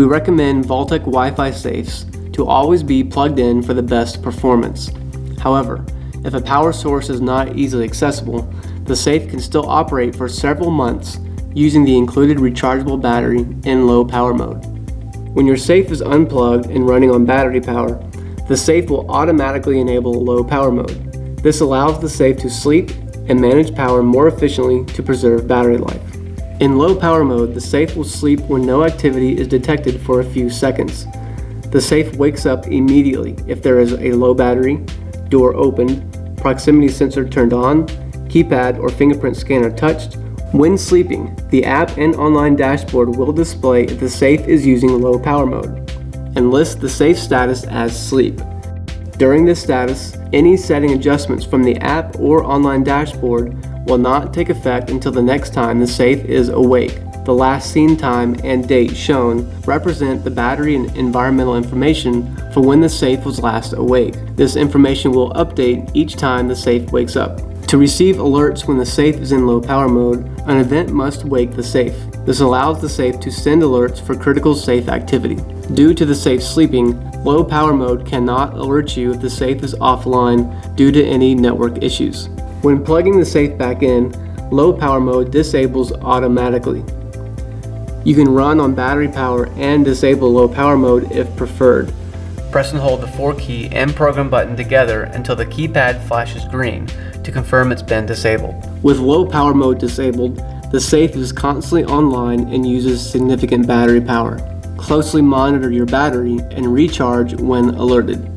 We recommend Vaultec Wi-Fi safes to always be plugged in for the best performance. However, if a power source is not easily accessible, the safe can still operate for several months using the included rechargeable battery in low power mode. When your safe is unplugged and running on battery power, the safe will automatically enable low power mode. This allows the safe to sleep and manage power more efficiently to preserve battery life. In low power mode, the safe will sleep when no activity is detected for a few seconds. The safe wakes up immediately if there is a low battery, door opened, proximity sensor turned on, keypad or fingerprint scanner touched. When sleeping, the app and online dashboard will display if the safe is using low power mode and list the safe status as sleep. During this status, any setting adjustments from the app or online dashboard will not take effect until the next time the safe is awake. The last seen time and date shown represent the battery and environmental information for when the safe was last awake. This information will update each time the safe wakes up. To receive alerts when the safe is in low power mode, an event must wake the safe. This allows the safe to send alerts for critical safe activity. Due to the safe sleeping, low power mode cannot alert you if the safe is offline due to any network issues. When plugging the safe back in, low power mode disables automatically. You can run on battery power and disable low power mode if preferred. Press and hold the 4-key and program button together until the keypad flashes green to confirm it's been disabled. With low power mode disabled, the safe is constantly online and uses significant battery power. Closely monitor your battery and recharge when alerted.